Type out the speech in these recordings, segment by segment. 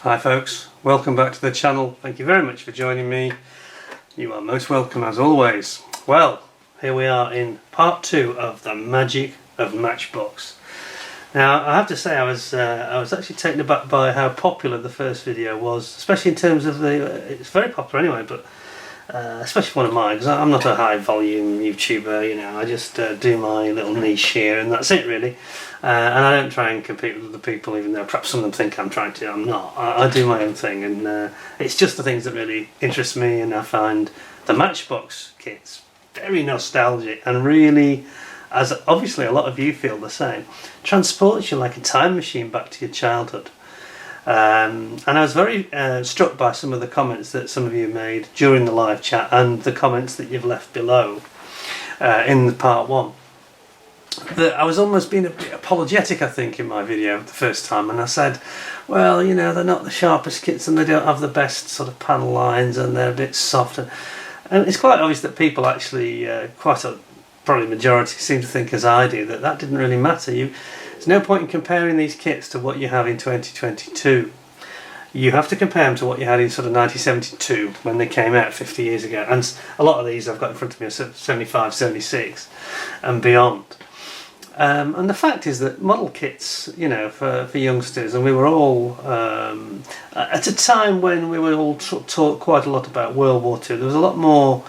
Hi folks, welcome back to the channel. Thank you very much for joining me. You are most welcome as always. Well, here we are in part 2 of the magic of Matchbox. Now I have to say I was actually taken aback by how popular the first video was, especially in terms of it's very popular anyway, but especially one of mine, because I'm not a high volume YouTuber, you know, I just do my little niche here and that's it really. And I don't try and compete with other people, even though perhaps some of them think I'm trying to. I'm not. I do my own thing, and it's just the things that really interest me, and I find the Matchbox kits very nostalgic and really, as obviously a lot of you feel the same, transports you like a time machine back to your childhood. And I was very struck by some of the comments that some of you made during the live chat and the comments that you've left below in the part 1. That I was almost being a bit apologetic, I think, in my video the first time, and I said, well, you know, they're not the sharpest kits and they don't have the best sort of panel lines and they're a bit soft, and it's quite obvious that people actually, probably majority, seem to think as I do, that didn't really matter. There's no point in comparing these kits to what you have in 2022. You have to compare them to what you had in sort of 1972 when they came out 50 years ago, and a lot of these I've got in front of me are 75, 76 and beyond. And the fact is that model kits, you know, for youngsters, and we were all at a time when we were all taught quite a lot about World War II. There was a lot more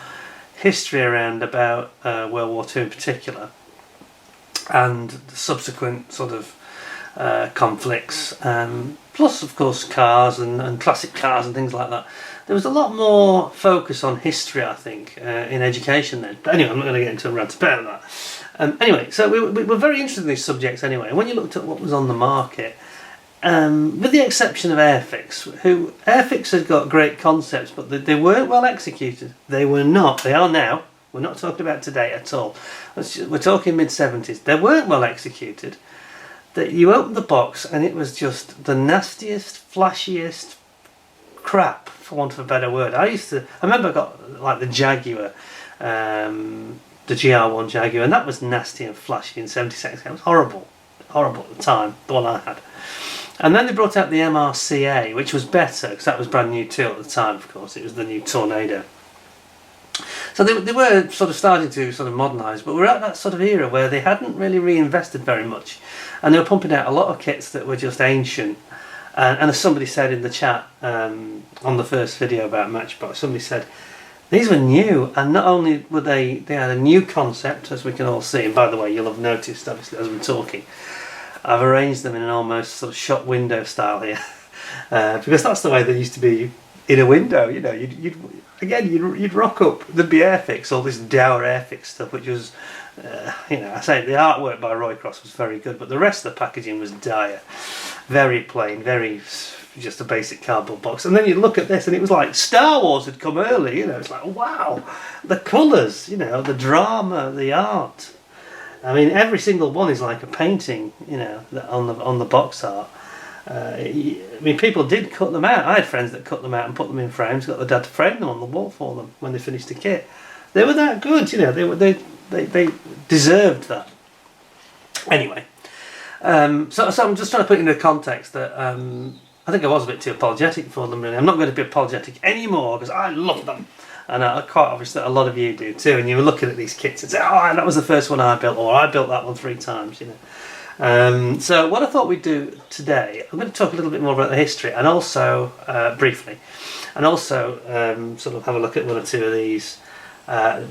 history around about World War II in particular, and the subsequent sort of conflicts, plus of course cars and classic cars and things like that. There was a lot more focus on history, I think, in education then. But anyway, I'm not going to get into a rant about that. Anyway, so we were very interested in these subjects anyway. And when you looked at what was on the market, with the exception of Airfix, Airfix had got great concepts, but they weren't well executed. They were not. They are now. We're not talking about today at all. We're talking mid-70s. They weren't well executed. That you opened the box and it was just the nastiest, flashiest crap, for want of a better word. I remember I got like the Jaguar, the GR1 Jaguar, and that was nasty and flashy in 76. It was horrible at the time, the one I had. And then they brought out the MRCA, which was better because that was brand new too at the time. Of course, it was the new Tornado. So they were sort of starting to sort of modernise, but we're at that sort of era where they hadn't really reinvested very much, and they were pumping out a lot of kits that were just ancient. And as somebody said in the chat on the first video about Matchbox, somebody said these were new, and not only were they had a new concept, as we can all see, and by the way, you'll have noticed obviously as we're talking, I've arranged them in an almost sort of shop window style here, because that's the way they used to be in a window. You know, you'd rock up, there'd be Airfix, all this dour Airfix stuff, which was, you know, I say the artwork by Roy Cross was very good, but the rest of the packaging was dire, very plain, very just a basic cardboard box. And then you look at this and it was like Star Wars had come early, you know. It's like, wow, the colours, you know, the drama, the art. I mean, every single one is like a painting, you know, on the box art. I mean, people did cut them out. I had friends that cut them out and put them in frames, got the dad to frame them on the wall for them when they finished the kit. They were that good, you know. They deserved that. Anyway, so I'm just trying to put it into context that I think I was a bit too apologetic for them, really. I'm not going to be apologetic anymore because I love them, and quite obviously a lot of you do too. And you were looking at these kits and say, "Oh, that was the first one I built," or "I built that one 3 times," you know. So what I thought we'd do today, I'm going to talk a little bit more about the history, and also briefly, and also sort of have a look at 1 or 2 of these. I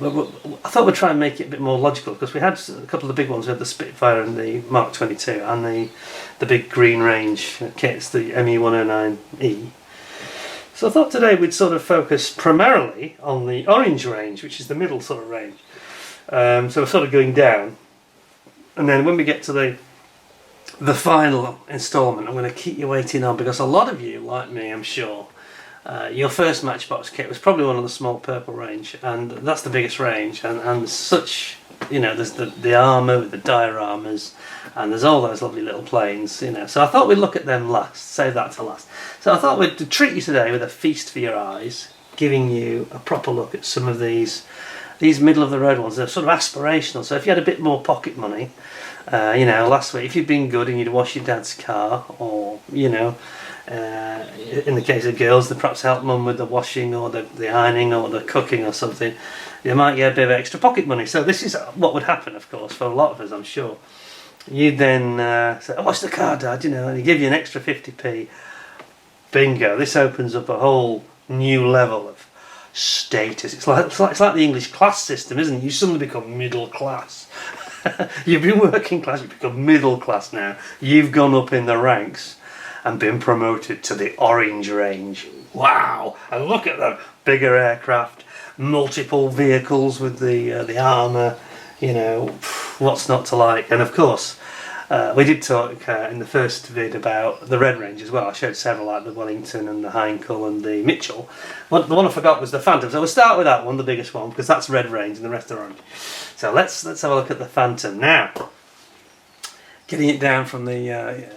thought we'd try and make it a bit more logical, because we had a couple of the big ones. We had the Spitfire and the Mark 22 and the big Green Range kits, the ME109E. So I thought today we'd sort of focus primarily on the Orange range, which is the middle sort of range. So we're sort of going down, and then when we get to the final instalment, I'm going to keep you waiting on, because a lot of you, like me, I'm sure, your first Matchbox kit was probably one of the small purple range, and that's the biggest range, and such, you know, there's the armour with the dioramas, and there's all those lovely little planes, you know. So I thought we'd look at them last, save that to last. So I thought we'd treat you today with a feast for your eyes, giving you a proper look at some of these middle of the road ones. They're sort of aspirational, so if you had a bit more pocket money, you know, last week, if you'd been good and you'd wash your dad's car, or, you know, In the case of girls, they perhaps help mum with the washing or the ironing or the cooking or something. You might get a bit of extra pocket money. So this is what would happen, of course, for a lot of us, I'm sure. You'd then say, oh, what's the card, Dad? You know, and they give you an extra 50p. Bingo. This opens up a whole new level of status. It's like the English class system, isn't it? You suddenly become middle class. You've been working class, you become middle class now. You've gone up in the ranks and been promoted to the orange range. Wow! And look at them, bigger aircraft, multiple vehicles with the armour. You know, what's not to like? And of course, we did talk in the first vid about the red range as well. I showed several, like the Wellington and the Heinkel and the Mitchell. The one I forgot was the Phantom. So we'll start with that one, the biggest one, because that's red range and the rest are orange. So let's have a look at the Phantom now. Getting it down from the,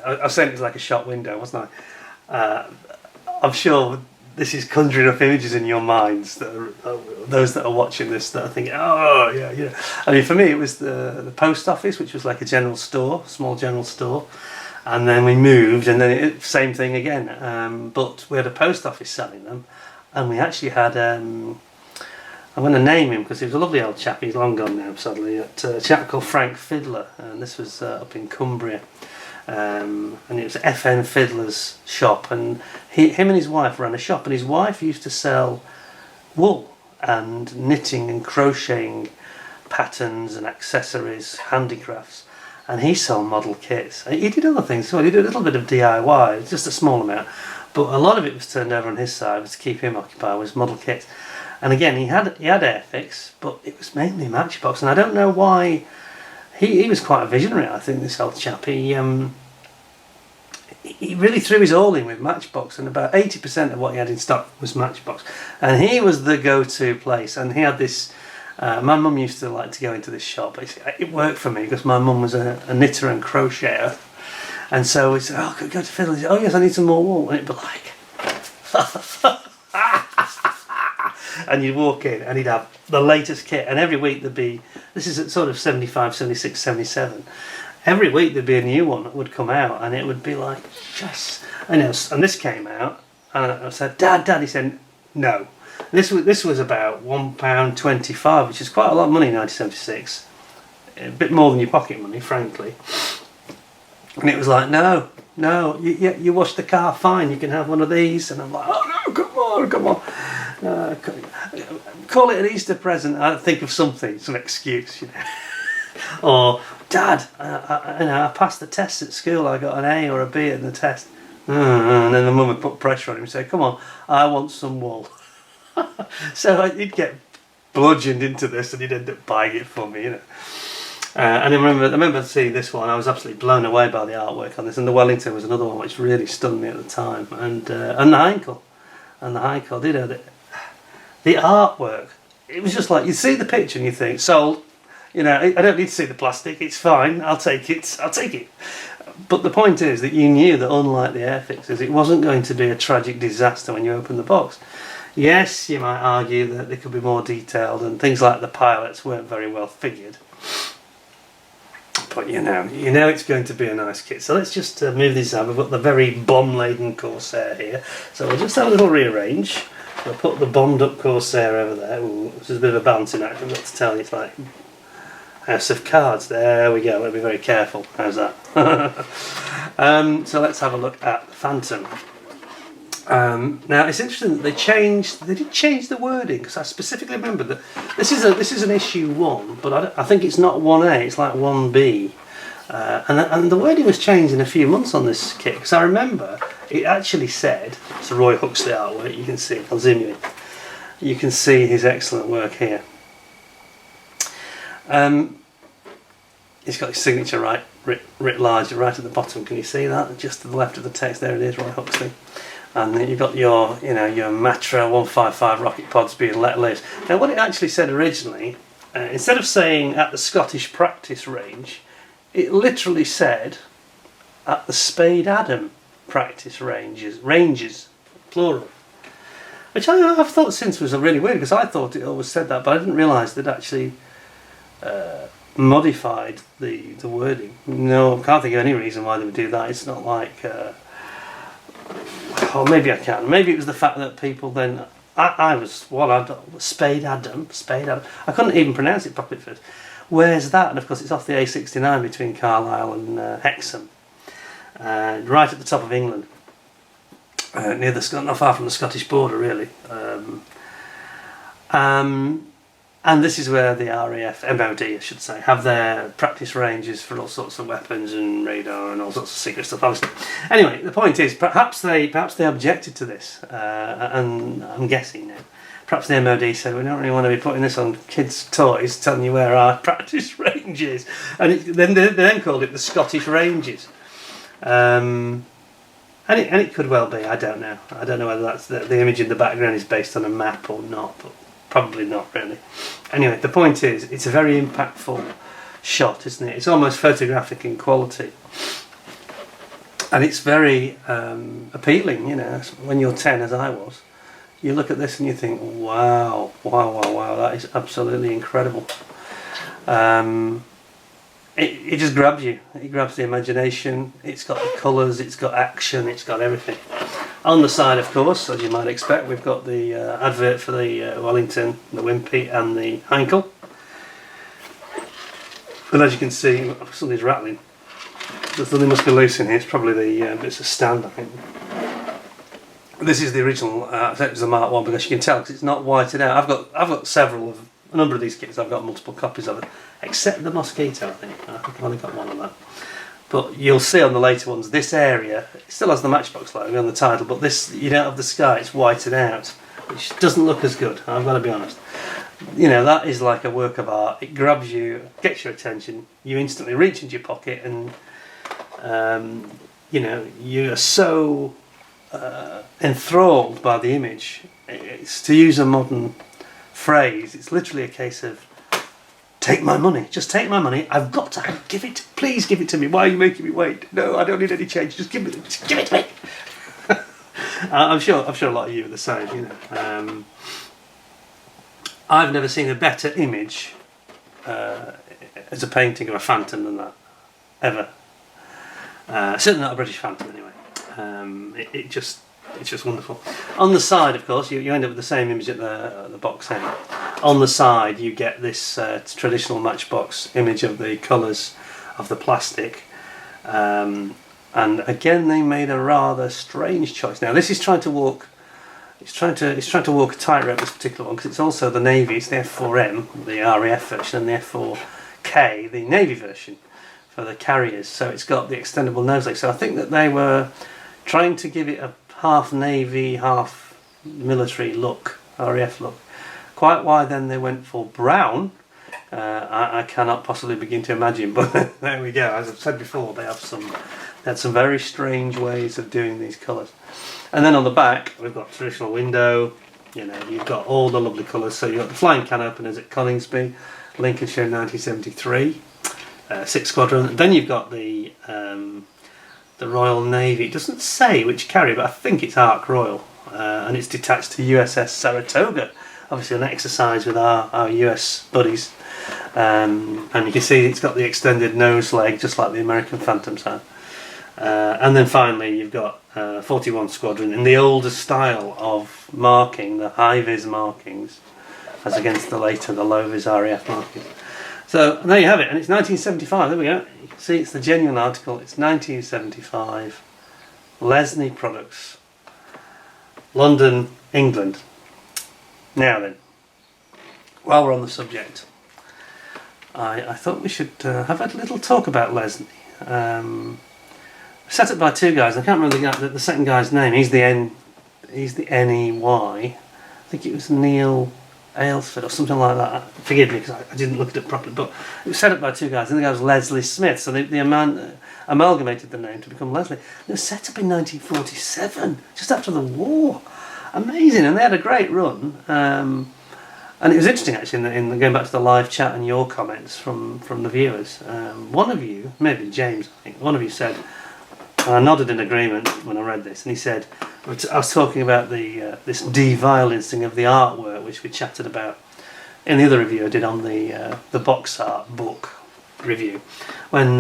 I was saying it was like a shop window, wasn't I? I'm sure this is conjuring up images in your minds that are, those that are watching this that are thinking, oh yeah, yeah. I mean, for me it was the post office, which was like a general store, small general store, and then we moved, and then same thing again. But we had a post office selling them, and we actually had. I'm going to name him because he was a lovely old chap. He's long gone now, sadly. A chap called Frank Fiddler, and this was up in Cumbria. And it was FN Fiddler's shop, and him and his wife ran a shop, and his wife used to sell wool and knitting and crocheting patterns and accessories, handicrafts, and he sold model kits. He did other things as well. He did a little bit of DIY, just a small amount, but a lot of it was turned over on his side, was to keep him occupied, was model kits. And again, he had Airfix, but it was mainly Matchbox, and I don't know why. He was quite a visionary, I think, this old chap. He really threw his all in with Matchbox, and about 80% of what he had in stock was Matchbox. And he was the go-to place, and he had this... my mum used to like to go into this shop. It worked for me, because my mum was a knitter and crocheter. And so we said, oh, could we go to Fiddler? He said, oh yes, I need some more wool. And it'd be like... and you'd walk in and he'd have the latest kit, and every week there'd be, this is at sort of 75, 76, 77, every week there'd be a new one that would come out, and it would be like, yes, and this came out, and I said, Dad, he said, no. This was about £1.25, which is quite a lot of money in 1976, a bit more than your pocket money, frankly. And it was like, no, you wash the car, fine, you can have one of these. And I'm like, oh no, come on. Call it an Easter present. I think of something, some excuse, you know. Or, Dad, I passed the test at school, I got an A or a B in the test. And then the mum would put pressure on him and say, come on, I want some wool. So he'd get bludgeoned into this, and he'd end up buying it for me, you know. And I remember seeing this one. I was absolutely blown away by the artwork on this, and the Wellington was another one which really stunned me at the time, and the Heinkel, you know, the artwork. It was just like, you see the picture and you think, sold. You know, I don't need to see the plastic. It's fine. I'll take it. But the point is that you knew that, unlike the Airfixes, it wasn't going to be a tragic disaster when you open the box. Yes, you might argue that they could be more detailed, and things like the pilots weren't very well figured. But you know it's going to be a nice kit. So let's just move these out. We've got the very bomb-laden Corsair here. So we'll just have a little rearrange. We'll put the bombed-up Corsair over there. Ooh, this is a bit of a balancing act, I've got to tell you. It's like House of Cards. There we go. We'll be very careful. How's that? So let's have a look at the Phantom. Now it's interesting that they did change the wording, because I specifically remember that this is an issue 1, but I think it's not 1A, it's like 1B, and the wording was changed in a few months on this kit, because I remember it actually said, it's a Roy Huxley artwork, you can see, I'll zoom you in, you can see his excellent work here. He's got his signature writ large right at the bottom, can you see that? Just to the left of the text, there it is, Roy Huxley. And then you've got your Matra 155 rocket pods being let loose. Now, what it actually said originally, instead of saying at the Scottish practice range, it literally said at the Spade Adam practice ranges, plural. Which I've thought since was really weird, because I thought it always said that, but I didn't realise they'd actually modified the wording. No, I can't think of any reason why they would do that. It's not like... or maybe I can. Maybe it was the fact that people then. I was Spade Adam. I couldn't even pronounce it properly at first. Where's that? And of course, it's off the A69 between Carlisle and Hexham, right at the top of England, near not far from the Scottish border, really. And this is where the RAF, MOD I should say, have their practice ranges for all sorts of weapons and radar and all sorts of secret stuff. Obviously. Anyway, the point is, perhaps they objected to this, and I'm guessing now. Perhaps the MOD said, we don't really want to be putting this on kids' toys, telling you where our practice range is. And they then called it the Scottish Ranges. And it could well be, I don't know. I don't know whether that's the image in the background is based on a map or not, but probably not really. Anyway, the point is, it's a very impactful shot, isn't it? It's almost photographic in quality. And it's very appealing, you know, when you're 10 as I was. You look at this and you think, wow, that is absolutely incredible. It just grabs you. It grabs the imagination. It's got the colours, it's got action, it's got everything. On the side, of course, as you might expect, we've got the advert for the Wellington, the Wimpy and the Heinkel. And as you can see, something's rattling. Something must be loose in here. It's probably the bits of stand, I think. This is the original, it was the Mark 1 because you can tell because it's not whited out. I've got a number of these kits. I've got multiple copies of it, except the Mosquito. I think I've only got one of that. But you'll see on the later ones, this area it still has the Matchbox logo on the title, but this you don't have the sky. It's whited out, which doesn't look as good. I've got to be honest. You know, that is like a work of art. It grabs you, gets your attention. You instantly reach into your pocket, and you know you are so enthralled by the image. It's, to use a modern phrase, it's literally a case of take my money, just take my money. I've got to give it. Please give it to me. Why are you making me wait? No, I don't need any change. Just give it to me. I'm sure a lot of you are the same. You know, I've never seen a better image as a painting of a phantom than that ever. Certainly not a British Phantom anyway. It's just wonderful. On the side, of course, you end up with the same image at the box end. On the side, you get this traditional Matchbox image of the colours of the plastic. And again, they made a rather strange choice. Now, this is trying to walk. It's trying to walk a tightrope, this particular one, because it's also the Navy. It's the F4M, the RAF version, and the F4K, the Navy version for the carriers. So it's got the extendable nose leg. So I think that they were trying to give it a half Navy, half military look, RAF look. Quite why then they went for brown, I cannot possibly begin to imagine. But there we go. As I've said before, they had some very strange ways of doing these colours. And then on the back, we've got traditional window. You know, you've got all the lovely colours. So you've got the flying can openers at Coningsby, Lincolnshire, 1973, 6th Squadron. Then you've got the Royal Navy. It doesn't say which carrier, but I think it's Ark Royal, and it's detached to USS Saratoga. Obviously, an exercise with our US buddies, and you can see it's got the extended nose leg, just like the American Phantoms have. And then finally, you've got 41 Squadron in the older style of marking, the high-vis markings, as against the later, the low-vis RAF markings. So there you have it, and it's 1975. There we go. You can see it's the genuine article. It's 1975. Lesney Products, London, England. Now then, while we're on the subject, I thought we should have a little talk about Lesney. Set up by two guys. I can't remember the second guy's name. He's the NEY. I think it was Neil Aylesford or something like that. Forgive me because I didn't look at it properly. But it was set up by two guys. And the guy was Leslie Smith. So they amalgamated the name to become Lesney. It was set up in 1947, just after the war. Amazing, and they had a great run. And it was interesting actually in going back to the live chat and your comments from the viewers. One of you, maybe James, I think, one of you said. And I nodded in agreement when I read this, and he said, I was talking about this de-violencing of the artwork, which we chatted about in the other review I did on the box art book review, when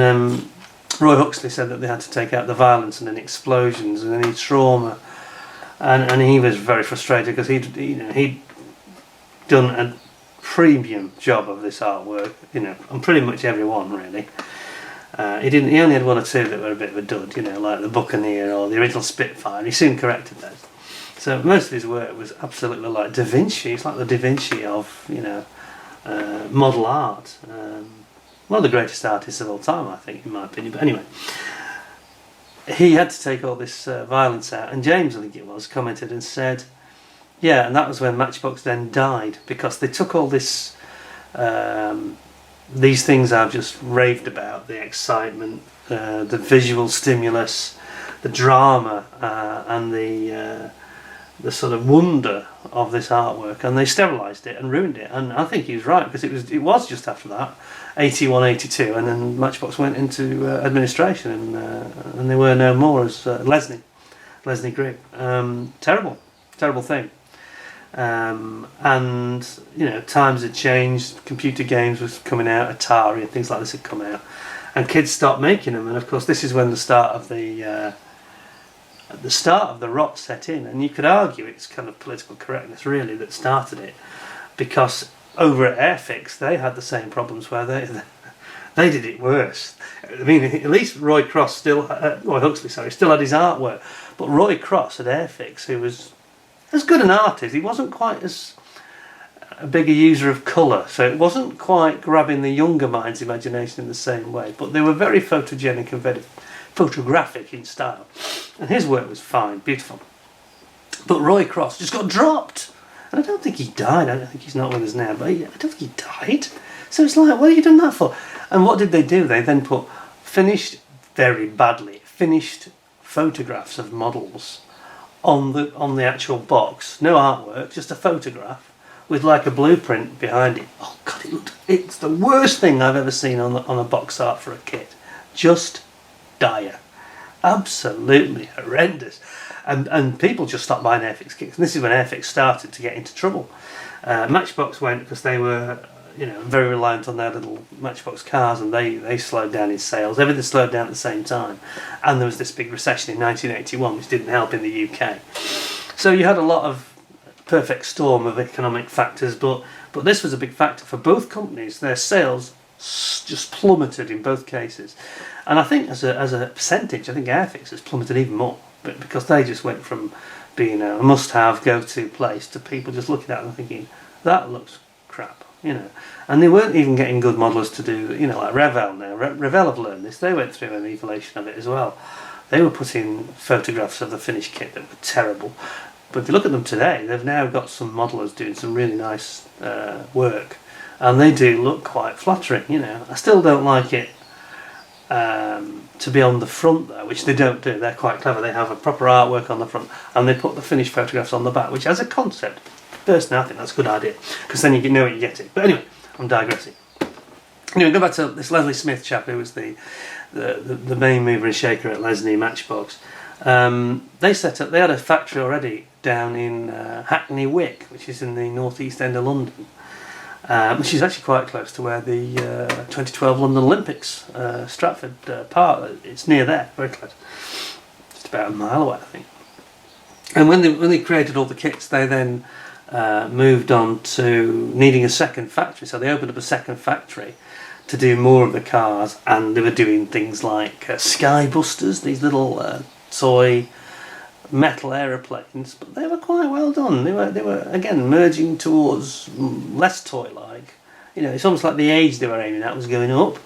Roy Oxley said that they had to take out the violence and any explosions and any trauma and he was very frustrated because he'd done a premium job of this artwork, on pretty much everyone really. He only had one or two that were a bit of a dud, like the Buccaneer or the original Spitfire, and he soon corrected those. So most of his work was absolutely like Da Vinci. It's like the Da Vinci of model art. One of the greatest artists of all time, I think, in my opinion. But anyway, he had to take all this violence out, and James, I think it was, commented and said, yeah, and that was when Matchbox then died, because they took all this, these things I've just raved about, the excitement, the visual stimulus, the drama, and the sort of wonder of this artwork, and they sterilised it and ruined it. And I think he was right, because it was just after that, 81, 82, and then Matchbox went into administration, and they were no more as Lesney Group. Terrible thing. And times had changed. Computer games was coming out, Atari and things like this had come out, and kids stopped making them. And of course, this is when the start of the rot set in. And you could argue it's kind of political correctness really that started it, because over at Airfix they had the same problems where they did it worse. I mean, at least Roy Huxley still had his artwork, but Roy Cross at Airfix, who was as good an artist, he wasn't quite as big a user of colour, so it wasn't quite grabbing the younger mind's imagination in the same way, but they were very photogenic and very photographic in style, and his work was fine, beautiful. But Roy Cross just got dropped, and I don't think he died. I don't think he's not with us now, but I don't think he died. So it's like, what have you done that for? And what did they do? They then put very badly finished photographs of models on the actual box, no artwork, just a photograph with like a blueprint behind it. Oh God, it's the worst thing I've ever seen on a box art for a kit. Just dire, absolutely horrendous, and people just stopped buying Airfix kits. And this is when Airfix started to get into trouble. Matchbox went because they were very reliant on their little Matchbox cars, and they slowed down in sales. Everything slowed down at the same time, and there was this big recession in 1981 which didn't help in the UK. So you had a lot of perfect storm of economic factors, but this was a big factor for both companies. Their sales just plummeted in both cases, and I think as a percentage, I think Airfix has plummeted even more, but because they just went from being a must-have, go-to place to people just looking at it and thinking that looks crap, and they weren't even getting good modellers to do, like Revell now. Revell have learned this. They went through an evolution of it as well. They were putting photographs of the finished kit that were terrible, but if you look at them today, they've now got some modellers doing some really nice work, and they do look quite flattering. I still don't like it to be on the front though, which they don't do. They're quite clever. They have a proper artwork on the front, and they put the finished photographs on the back, which as a concept, personally I think that's a good idea, because then you know what you're getting. But anyway, I'm digressing. Anyway, go back to this Leslie Smith chap, who was the main mover and shaker at Lesney Matchbox. They had a factory already down in Hackney Wick, which is in the northeast end of London, which is actually quite close to where the 2012 London Olympics, Stratford Park, it's near there, very close, just about a mile away I think. And when they created all the kits, they then moved on to needing a second factory, so they opened up a second factory to do more of the cars, and they were doing things like Skybusters, these little toy metal aeroplanes, but they were quite well done. They were again merging towards less toy-like. It's almost like the age they were aiming at was going up.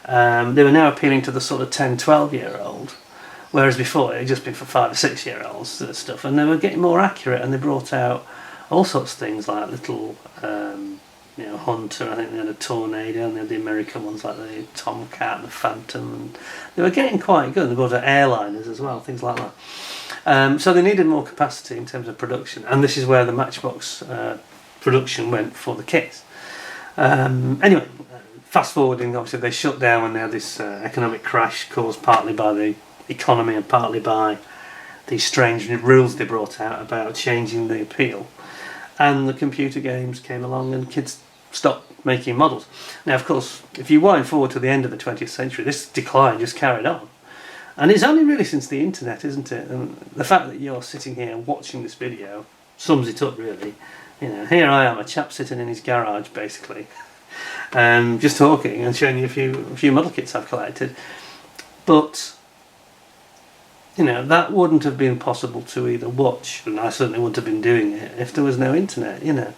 They were now appealing to the sort of 10-12-year-old, whereas before it had just been for 5 or 6-year-olds and stuff, and they were getting more accurate, and they brought out all sorts of things like little Hunter, I think they had a Tornado, and they had the American ones like the Tomcat and the Phantom, and they were getting quite good. They brought out airliners as well, things like that. So they needed more capacity in terms of production, and this is where the Matchbox production went for the kits. Anyway, fast forwarding, obviously they shut down when they had this economic crash caused partly by the economy and partly by these strange rules they brought out about changing the appeal. And the computer games came along and kids stopped making models. Now, of course, if you wind forward to the end of the 20th century, this decline just carried on. And it's only really since the internet, isn't it? And the fact that you're sitting here watching this video sums it up, really. You know, here I am, a chap sitting in his garage, basically, just talking and showing you a few model kits I've collected. But you know, that wouldn't have been possible to either watch, and I certainly wouldn't have been doing it if there was no internet. You know,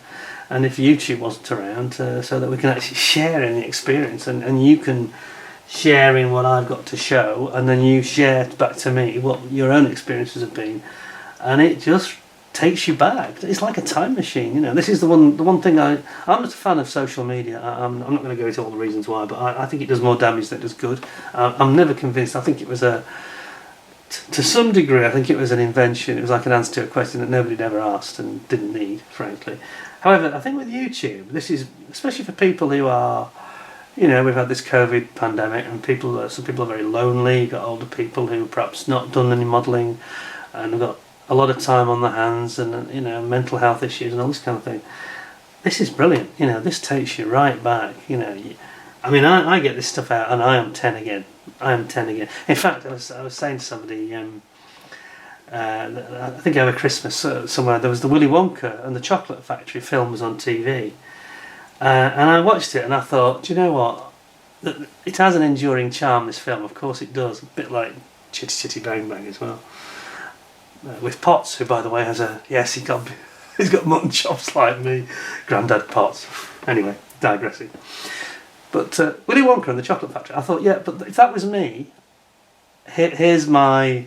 and if YouTube wasn't around, so that we can actually share in the experience, and you can share in what I've got to show, and then you share back to me what your own experiences have been, and it just takes you back. It's like a time machine, you know. This is the one thing I'm not a fan of social media. I'm not going to go into all the reasons why, but I think it does more damage than it does good. I'm never convinced. I think it was to some degree, I think it was an invention. It was like an answer to a question that nobody had ever asked and didn't need, frankly. However, I think with YouTube, this is especially for people who are, you know, we've had this COVID pandemic, and some people are very lonely. You've got older people who perhaps not done any modelling and have got a lot of time on their hands, and you know, mental health issues and all this kind of thing. This is brilliant. You know, this takes you right back. You know, I mean, I get this stuff out, and I am 10 again. I am 10 again. In fact, I was saying to somebody, I think over Christmas somewhere, there was the Willy Wonka and the Chocolate Factory film was on TV. And I watched it and I thought, do you know what? It has an enduring charm, this film, of course it does. A bit like Chitty Chitty Bang Bang as well. With Potts, who by the way has he's got mutton chops like me. Grandad Potts. Anyway, digressing. But Willy Wonka and the Chocolate Factory, I thought, yeah, but if that was me, here's my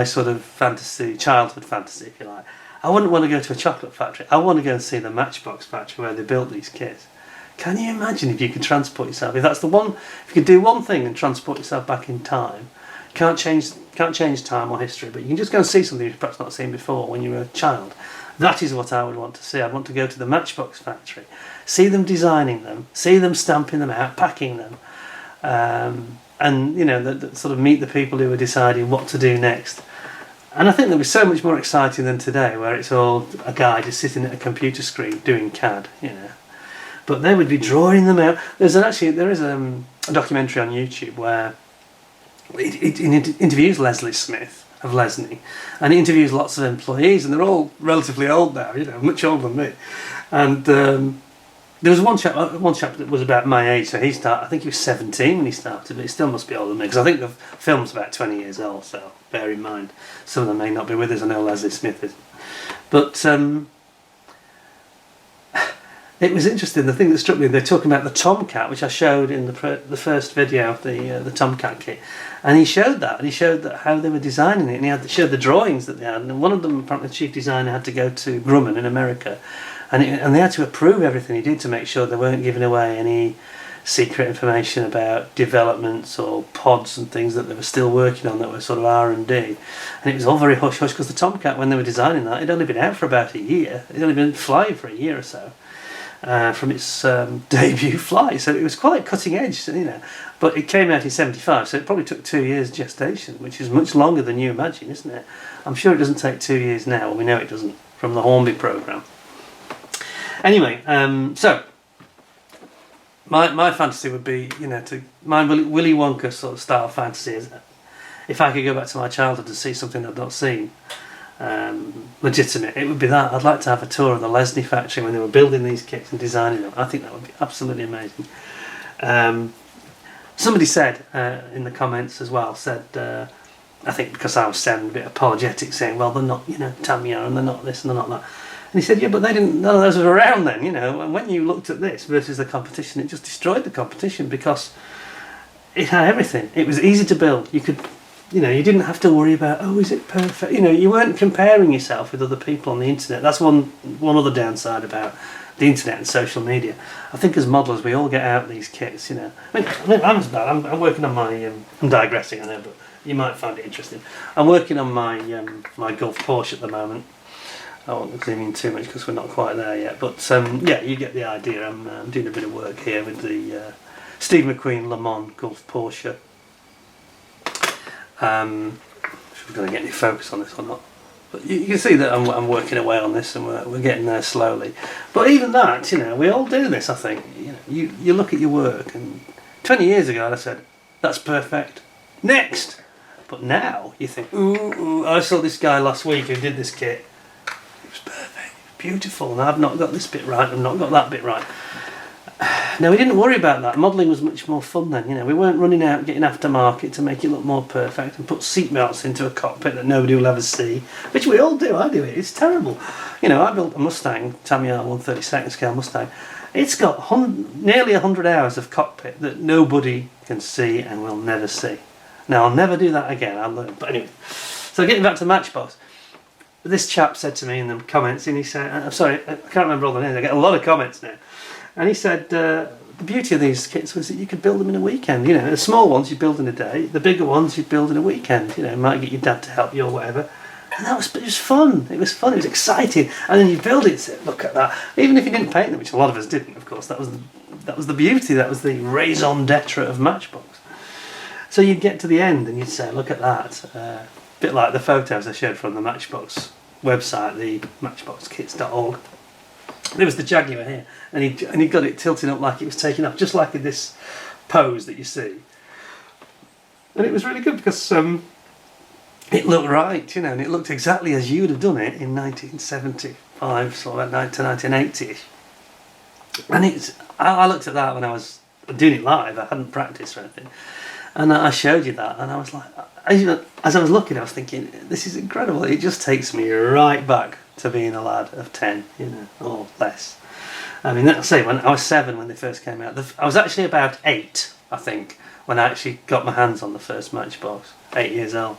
sort of fantasy, childhood fantasy, if you like. I wouldn't want to go to a chocolate factory. I want to go and see the Matchbox factory where they built these kits. Can you imagine if you could transport yourself? If you could do one thing and transport yourself back in time, you can't change time or history, but you can just go and see something you've perhaps not seen before when you were a child. That is what I would want to see. I'd want to go to the Matchbox factory, see them designing them, see them stamping them out, packing them, and you know, sort of meet the people who are deciding what to do next. And I think that was so much more exciting than today, where it's all a guy just sitting at a computer screen doing CAD, you know. But they would be drawing them out. There is a documentary on YouTube where it interviews Leslie Smith of Lesney, and he interviews lots of employees, and they're all relatively old now, you know, much older than me. And there was one chap that was about my age, so I think he was 17 when he started, but he still must be older than me, because I think the film's about 20 years old, so bear in mind, some of them may not be with us. I know Leslie Smith is. But it was interesting, the thing that struck me, they're talking about the Tomcat, which I showed in the first video of the Tomcat kit, and he showed that how they were designing it, and he showed the drawings that they had, and one of them, apparently the chief designer, had to go to Grumman in America, and they had to approve everything he did to make sure they weren't giving away any secret information about developments or pods and things that they were still working on that were sort of R&D. And it was all very hush-hush, because the Tomcat, when they were designing that, it'd only been out for about a year. It'd only been flying for a year or so from its debut flight. So it was quite cutting edge, you know. But it came out in 75, so it probably took 2 years gestation, which is much longer than you imagine, isn't it? I'm sure it doesn't take 2 years now. Well, we know it doesn't from the Hornby programme. Anyway, so my fantasy would be, you know, my Willy Wonka sort of style fantasy is, if I could go back to my childhood to see something I've not seen, legitimate, it would be that. I'd like to have a tour of the Lesney factory when they were building these kits and designing them. I think that would be absolutely amazing. Somebody said in the comments as well, I think because I was sounding a bit apologetic, saying, well, they're not, you know, Tamiya, and they're not this and they're not that. And he said, yeah, but none of those were around then, you know. And when you looked at this versus the competition, it just destroyed the competition, because it had everything. It was easy to build. You could, you know, you didn't have to worry about, oh, is it perfect? You know, you weren't comparing yourself with other people on the internet. That's one other downside about the internet and social media. I think as modellers, we all get out these kits, you know. I mean I'm working on my, I'm digressing, I know, but you might find it interesting. I'm working on my my Gulf Porsche at the moment. I won't zoom in too much because we're not quite there yet, but yeah, you get the idea. I'm doing a bit of work here with the Steve McQueen Le Mans Gulf Porsche. If we're going to get any focus on this or not, but you can see that I'm working away on this, and we're getting there slowly. But even that, you know, we all do this. I think, you know, you look at your work, and 20 years ago I said that's perfect. Next! But now you think, ooh, I saw this guy last week who did this kit. It was perfect, beautiful, and I've not got this bit right, I've not got that bit right. Now, we didn't worry about that. Modelling was much more fun then, you know. We weren't running out getting aftermarket to make it look more perfect and put seat belts into a cockpit that nobody will ever see, which we all do. I do it. It's terrible. You know, I built a Mustang, Tamiya 132nd scale Mustang. It's got nearly 100 hours of cockpit that nobody can see and will never see. Now, I'll never do that again. I'll learn. But anyway, so getting back to the Matchbox. This chap said to me in the comments, and he said, I'm sorry, I can't remember all the names. I get a lot of comments now. And he said the beauty of these kits was that you could build them in a weekend. You know, the small ones you build in a day, the bigger ones you build in a weekend. You know, you might get your dad to help you or whatever. And it was fun. It was fun. It was exciting. And then you build it. So look at that. Even if you didn't paint them, which a lot of us didn't, of course. That was the beauty. That was the raison d'être of Matchbox. So you'd get to the end and you'd say, look at that. A bit like the photos I showed from the Matchbox website, the matchboxkits.org. There was the Jaguar here, and he got it tilting up like it was taking off, just like in this pose that you see. And it was really good because it looked right, you know, and it looked exactly as you would have done it in 1975, sort of to 1980-ish. And I looked at that when I was doing it live. I hadn't practiced or anything, and I showed you that, and I was like, as I was looking, I was thinking, this is incredible. It just takes me right back to being a lad of 10, you know, or less. I mean, let's say when I was 7 when they first came out. I was actually about 8, I think, when I actually got my hands on the first Matchbox. 8 years old,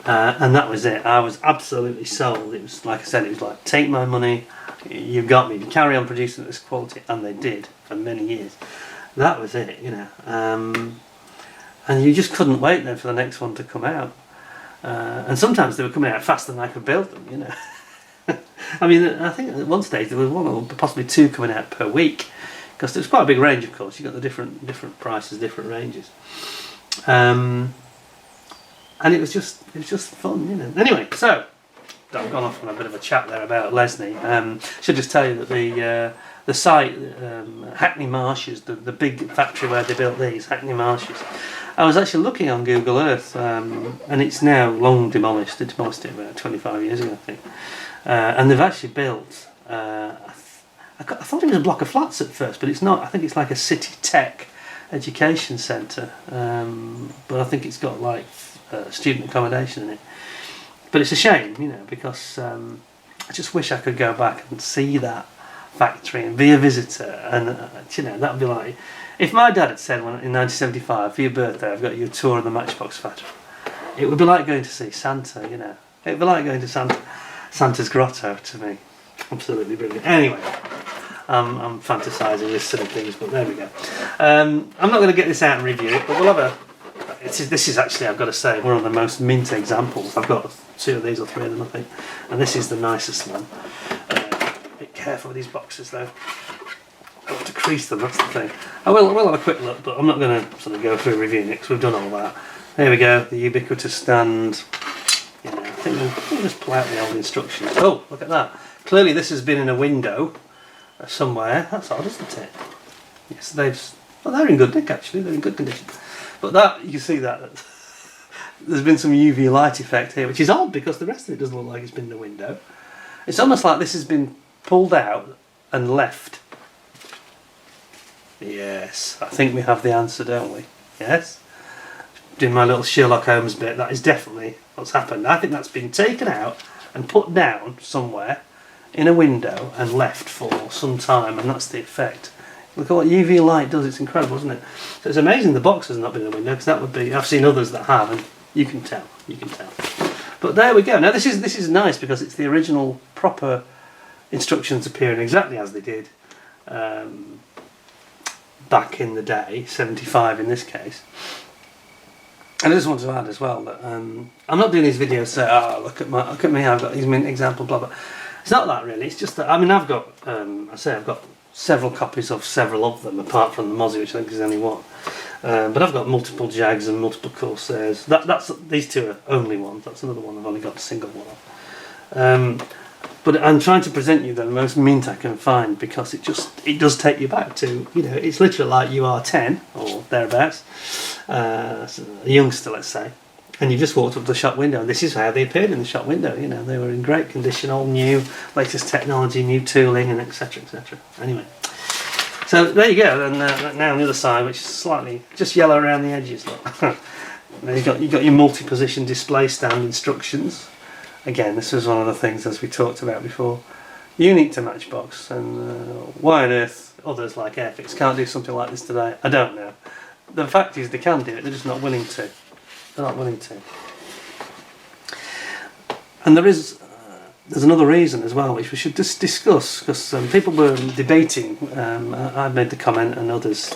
and that was it. I was absolutely sold. It was like I said, it was like, take my money, you've got me. You carry on producing at this quality, and they did for many years. That was it, you know. And you just couldn't wait then for the next one to come out. And sometimes they were coming out faster than I could build them, you know. I mean, I think at one stage there was one or possibly 2 coming out per week, because there's quite a big range, of course. You got the different prices, different ranges, and it was just fun, you know. Anyway, so I've gone off on a bit of a chat there about Lesney. Should just tell you that the site, Hackney Marshes, the big factory where they built these, Hackney Marshes. I was actually looking on Google Earth, and it's now long demolished. They demolished it about 25 years ago, I think. And they've actually built, I thought it was a block of flats at first, but it's not. I think it's like a city tech education centre, but I think it's got like student accommodation in it. But it's a shame, you know, because I just wish I could go back and see that factory and be a visitor, and you know, that'd be like if my dad had said in 1975, for your birthday I've got you a tour of the Matchbox factory. It would be like going to see Santa, you know. It'd be like going to Santa's grotto to me. Absolutely brilliant. Anyway, I'm fantasising with silly things, but there we go. I'm not going to get this out and review it, but we'll have a. This is actually, I've got to say, one of the most mint examples. I've got 2 of these or 3 of them, I think, and this is the nicest one. Be careful with these boxes, though. I've got to crease them. That's the thing. I will have a quick look, but I'm not going to sort of go through reviewing it because we've done all that. There we go. The ubiquitous stand. You know, I think we'll just pull out the old instructions. Oh, look at that. Clearly, this has been in a window somewhere. That's odd, isn't it? Yes, they're in good nick actually. They're in good condition. But that, you can see that there's been some UV light effect here, which is odd because the rest of it doesn't look like it's been in a window. It's almost like this has been pulled out and left. Yes, I think we have the answer, don't we? Yes? Doing my little Sherlock Holmes bit, that is definitely what's happened. I think that's been taken out and put down somewhere in a window and left for some time, and that's the effect. Look at what UV light does, it's incredible, isn't it? So it's amazing the box has not been in the window, because that would be, I've seen others that have, and you can tell. But there we go. Now this is nice because it's the original proper instructions appearing exactly as they did back in the day, 75 in this case. And I just want to add as well that I'm not doing these videos to say, oh, look at me, I've got these mint example, blah blah. It's not that really. It's just that I've got I've got several copies of several of them, apart from the Mozzie, which I think is only one. But I've got multiple Jags and multiple Corsairs. These 2 are only ones. That's another one I've only got a single one of. But I'm trying to present you the most mint I can find, because it does take you back to, you know, it's literally like you are 10 or thereabouts, a youngster, let's say, and you just walked up to the shop window, and this is how they appeared in the shop window. You know, they were in great condition, all new, latest technology, new tooling, and etc, etc. Anyway, so there you go. And now on the other side, which is slightly just yellow around the edges. Look. Now you've got your multi-position display stand instructions. Again, this was one of the things, as we talked about before, unique to Matchbox, and why on earth others like Airfix can't do something like this today, I don't know. The fact is they can do it, they're just not willing to. They're not willing to. And there's another reason as well, which we should just discuss, because people were debating, I made the comment and others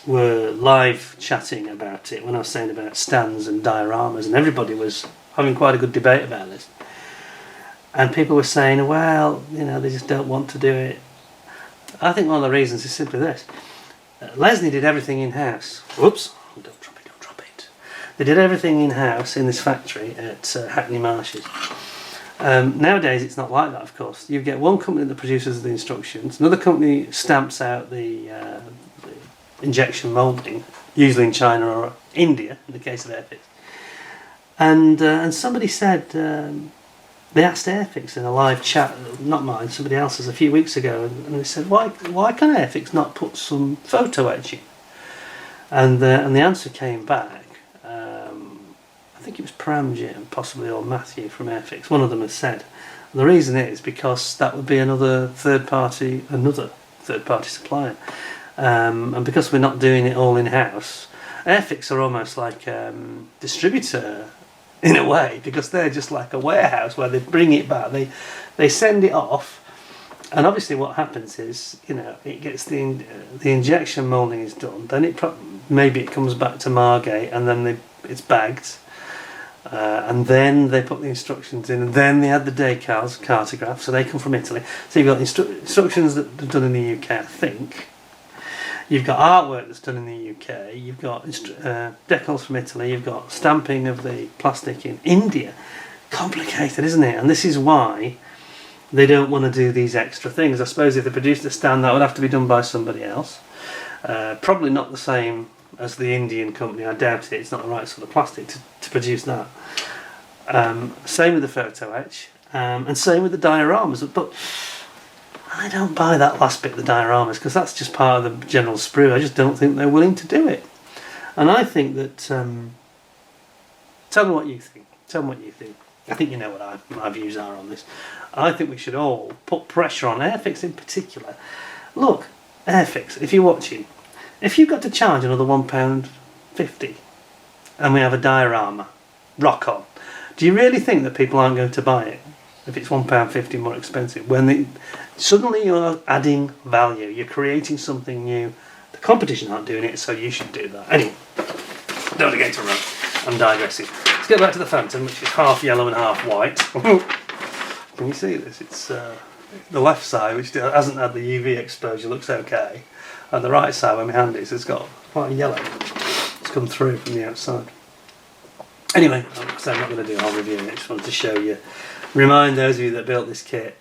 were live chatting about it when I was saying about stands and dioramas, and everybody was having quite a good debate about this. And people were saying, well, you know, they just don't want to do it. I think one of the reasons is simply this. Lesney did everything in-house. Whoops, don't drop it. They did everything in-house in this factory at Hackney Marshes. Nowadays it's not like that, of course. You get one company that produces the instructions, another company stamps out the injection moulding, usually in China or India, in the case of Airfix. And somebody said, they asked Airfix in a live chat, not mine, somebody else's, a few weeks ago, and they said, why can Airfix not put some photo etching? And the answer came back. I think it was Pramjit, possibly, or Matthew from Airfix. One of them has said, the reason is because that would be another third party supplier, and because we're not doing it all in house. Airfix are almost like distributor in a way, because they're just like a warehouse where they bring it back, they send it off, and obviously what happens is, you know, it gets the injection moulding is done, then maybe it comes back to Margate, and then it's bagged, and then they put the instructions in, and then they add the decals, cartographs, so they come from Italy. So you've got instructions that are done in the UK, I think. You've got artwork that's done in the UK, you've got decals from Italy, you've got stamping of the plastic in India. Complicated, isn't it? And this is why they don't want to do these extra things. I suppose if they produced a stand, that would have to be done by somebody else. Probably not the same as the Indian company, I doubt it. It's not the right sort of plastic to produce that. Same with the photo etch, and same with the dioramas. But I don't buy that last bit, the dioramas, because that's just part of the general sprue. I just don't think they're willing to do it. And I think that... tell me what you think. Tell me what you think. I think you know what my views are on this. I think we should all put pressure on Airfix in particular. Look, Airfix, if you're watching, if you've got to charge another £1.50 and we have a diorama, rock on. Do you really think that people aren't going to buy it if it's £1.50 more expensive? When suddenly you're adding value, you're creating something new. The competition aren't doing it, so you should do that. Anyway, don't want to get to run. I'm digressing. Let's get back to the Phantom, which is half yellow and half white. Can you see this? It's the left side, which hasn't had the UV exposure, looks okay. And the right side, when my hand is, it's got quite a yellow. It's come through from the outside. Anyway, so I'm not going to do a whole review. I just wanted to show you, remind those of you that built this kit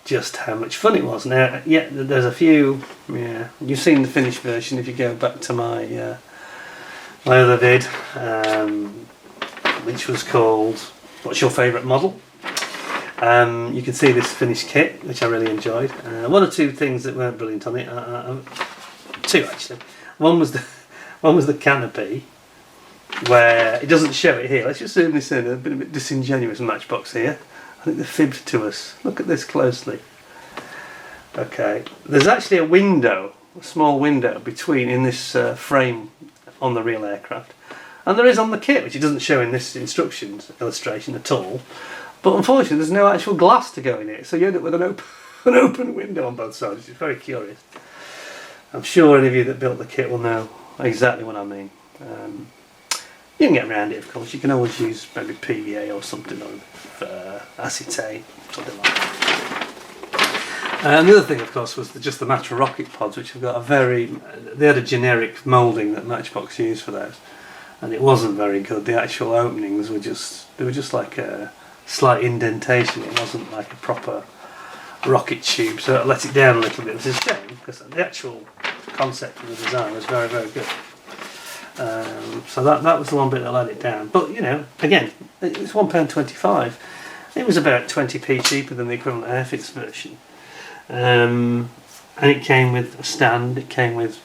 just how much fun it was. Now, yeah, there's a few. Yeah, you've seen the finished version if you go back to my my other vid, which was called "What's Your Favourite Model?" You can see this finished kit, which I really enjoyed. One or two things that weren't brilliant on it. Two actually. One was the canopy, where it doesn't show it here. Let's just zoom this in. I've been a bit disingenuous Matchbox here. I think they fibbed to us. Look at this closely. Okay, there's actually a window, a small window between in this frame on the real aircraft, and there is on the kit, which it doesn't show in this instructions illustration at all. But unfortunately, there's no actual glass to go in it, so you end up with an open window on both sides, which is very curious. I'm sure any of you that built the kit will know exactly what I mean. You can get around it, of course. You can always use maybe PVA or something, or acetate, something like that. And the other thing, of course, was just the Matra rocket pods, which have got they had a generic moulding that Matchbox used for those. and it wasn't very good. The actual openings were just like a slight indentation. It wasn't like a proper rocket tube, so I let it down a little bit. It was a shame because the actual concept of the design was very, very good. So that was the one bit that let it down. But you know, again, it was £1.25. It was about 20p cheaper than the equivalent Airfix version. And it came with a stand. It came with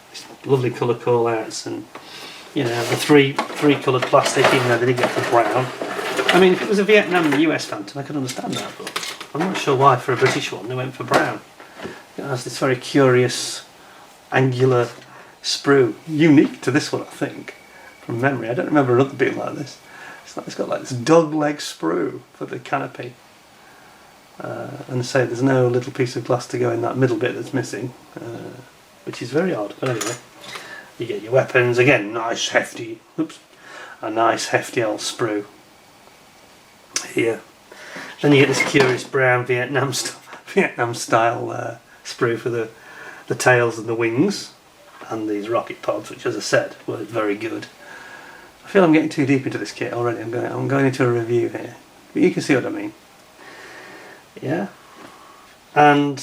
lovely colour call-outs, and you know, the three coloured plastic, even though they did get the brown. I mean, if it was a Vietnam and US Phantom, I could understand that, but I'm not sure why for a British one they went for brown. It has this very curious angular sprue, unique to this one, I think, from memory. I don't remember another being like this. It's got like this dog leg sprue for the canopy. And say there's no little piece of glass to go in that middle bit that's missing, which is very odd. But anyway, you get your weapons again. Nice hefty, a nice hefty old sprue here. Then you get this curious brown Vietnam style sprue for the tails and the wings, and these rocket pods, which, as I said, were very good. I feel I'm getting too deep into this kit already. I'm going into a review here, but you can see what I mean. Yeah, and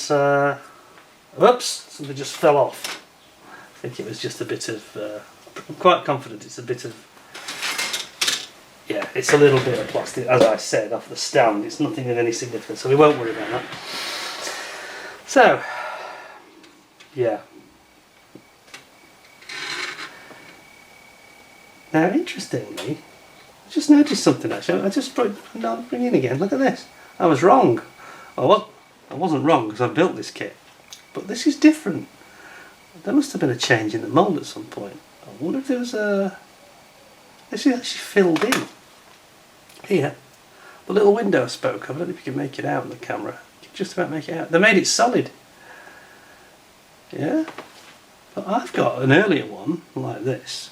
whoops, something just fell off. I think it was just a bit of. I'm quite confident it's a bit of. Yeah, it's a little bit of plastic, as I said, off the stand. It's nothing of any significance, so we won't worry about that. So, yeah. Now, interestingly, I just noticed something actually. I just bring in again. Look at this. I was wrong. I wasn't wrong because I built this kit, but this is different. There must have been a change in the mould at some point. I wonder if there was a. This is actually filled in. Here, the little window I spoke of. I don't know if you can make it out on the camera. You can just about make it out. They made it solid. Yeah, but I've got an earlier one like this,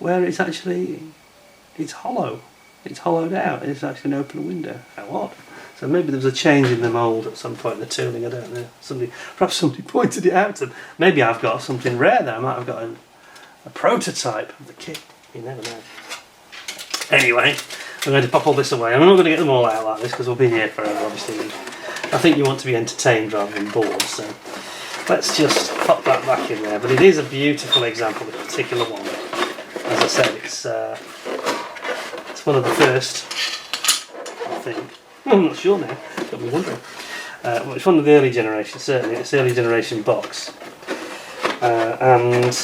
where it's hollow. It's hollowed out. It's actually an open window. How odd. So maybe there was a change in the mould at some point in the tooling. I don't know. Perhaps somebody pointed it out, and maybe I've got something rare there. I might have got a prototype of the kit. You never know. Anyway, I'm going to pop all this away. I'm not going to get them all out like this because we'll be here forever, obviously. I think you want to be entertained rather than bored, so let's just pop that back in there. But it is a beautiful example, this particular one. As I said, it's one of the first, I think. I'm not sure now, got me wondering. Well, it's one of the early generation, certainly. It's the early generation box. And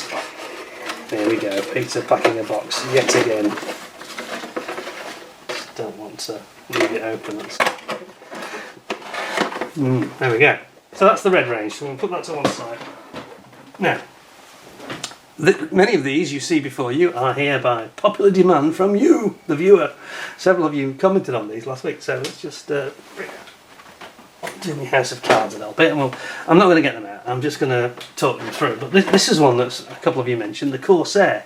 there we go, Peter packing a box yet again. Just don't want to leave it open. There we go. So that's the red range, so we'll put that to one side. Now, many of these you see before you are here by popular demand from you, the viewer. Several of you commented on these last week, so let's just do my House of Cards a little bit. And I'm not going to get them out, I'm just going to talk them through. But this is one that's a couple of you mentioned, the Corsair.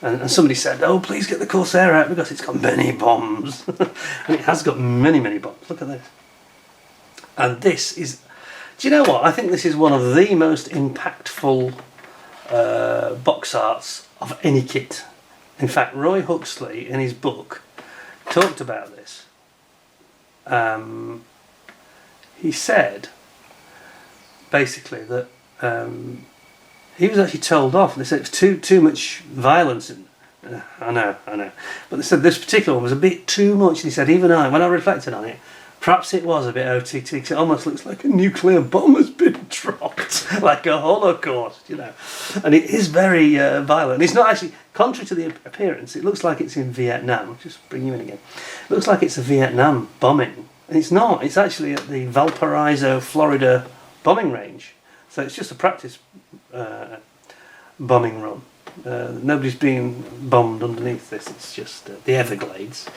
And somebody said, oh, please get the Corsair out because it's got many bombs. And it has got many, many bombs. Look at this. And this is, do you know what? I think this is one of the most impactful box arts of any kit. In fact, Roy Huxley in his book talked about this. He said basically that he was actually told off. They said it was too much violence. I know. But they said this particular one was a bit too much. And he said, even when I reflected on it, perhaps it was a bit OTT because it almost looks like a nuclear bomb has been dropped, like a Holocaust, you know. And it is very violent. It's not actually, contrary to the appearance, it looks like it's in Vietnam. I'll just bring you in again. It looks like it's a Vietnam bombing. And it's not. It's actually at the Valparaiso, Florida bombing range. So it's just a practice bombing run. Nobody's being bombed underneath this. It's just the Everglades.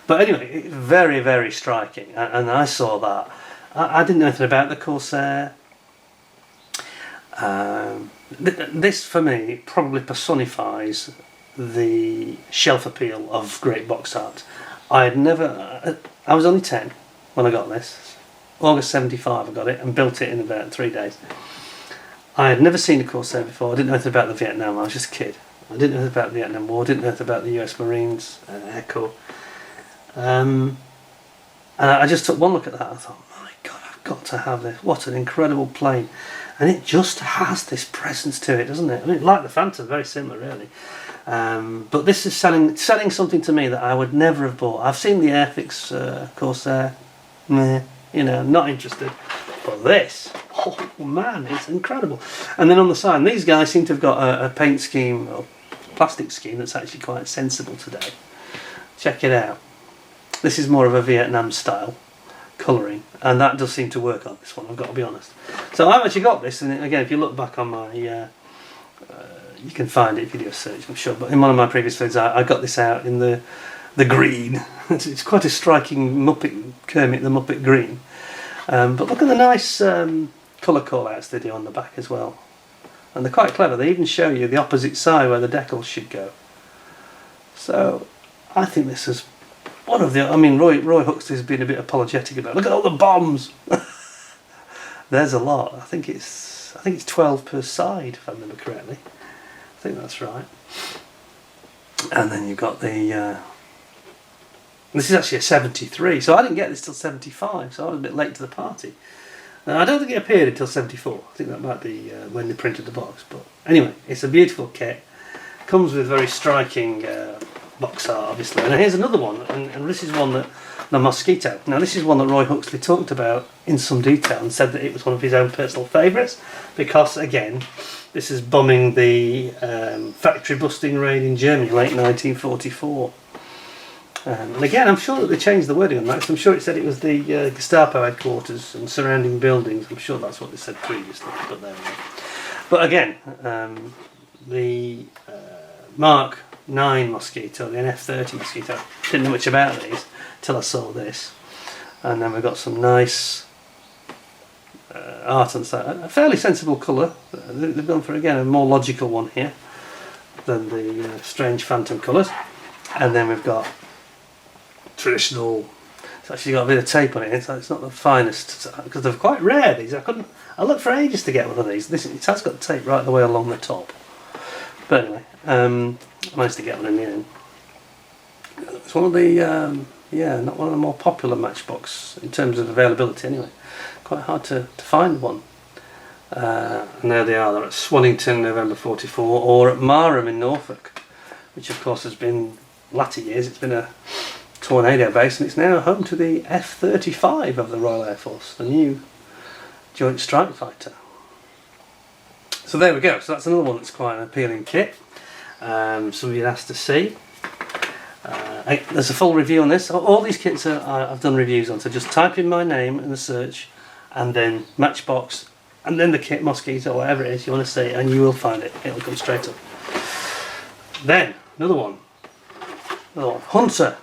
But anyway, it's very, very striking, and I saw that. I didn't know anything about the Corsair. This, for me, probably personifies the shelf appeal of great box art. I was only 10 when I got this. August 75 I got it, and built it in about 3 days. I had never seen a Corsair before. I didn't know anything about the Vietnam. I was just a kid. I didn't know anything about the Vietnam War, didn't know anything about the US Marines, Air Corps. And I just took one look at that. I thought, my God, I've got to have this. What an incredible plane. And it just has this presence to it, doesn't it? I mean, like the Phantom, very similar, really. But this is selling something to me that I would never have bought. I've seen the Airfix Corsair. Meh, not interested. But this, oh man, it's incredible. And then on the side, these guys seem to have got a paint scheme or plastic scheme that's actually quite sensible today. Check it out. This is more of a Vietnam style colouring, and that does seem to work on this one, I've got to be honest. So I've actually got this, and again, if you look back on my, you can find it if you do a search, I'm sure, but in one of my previous videos I got this out in the green. It's quite a striking Muppet, Kermit the Muppet green. But look at the nice colour call-outs they do on the back as well. And they're quite clever, they even show you the opposite side where the decals should go. So I think this is one of the, I mean, Roy Huxley's been a bit apologetic about, look at all the bombs. There's a lot. I think it's 12 per side, if I remember correctly. I think that's right. And then you've got the this is actually a 73, so I didn't get this till 75, so I was a bit late to the party. Now, I don't think it appeared until 74. I think that might be when they printed the box. But anyway, it's a beautiful kit. Comes with very striking box art, obviously. And here's another one, and this is one that, the Mosquito. Now this is one that Roy Huxley talked about in some detail and said that it was one of his own personal favourites because, again, this is bombing the factory busting raid in Germany, late 1944. And again, I'm sure that they changed the wording on that, because I'm sure it said it was the Gestapo headquarters and surrounding buildings. I'm sure that's what they said previously, but there we go. But again, the Mark 9 Mosquito, the NF30 Mosquito, didn't know much about these till I saw this. And then we've got some nice art on the side. A fairly sensible colour. They've gone for, again, a more logical one here than the strange Phantom colours. And then we've got traditional, it's actually got a bit of tape on it, so it's not the finest, because they're quite rare, these. I looked for ages to get one of these. It has got tape right the way along the top. But anyway, I managed to get one in the end. It's one of the, not one of the more popular Matchbox in terms of availability anyway. Quite hard to find one. And there they are, they're at Swannington, November 44, or at Marham in Norfolk, which of course has been, latter years, it's been a tornado base, and it's now home to the F-35 of the Royal Air Force, the new Joint Strike Fighter. So there we go, so that's another one that's quite an appealing kit. Somebody had asked to see. There's a full review on this. All these kits I've done reviews on, so just type in my name in the search, and then Matchbox, and then the kit Mosquito, whatever it is you want to see, and you will find it. It'll come straight up. Then, another one. Hunter.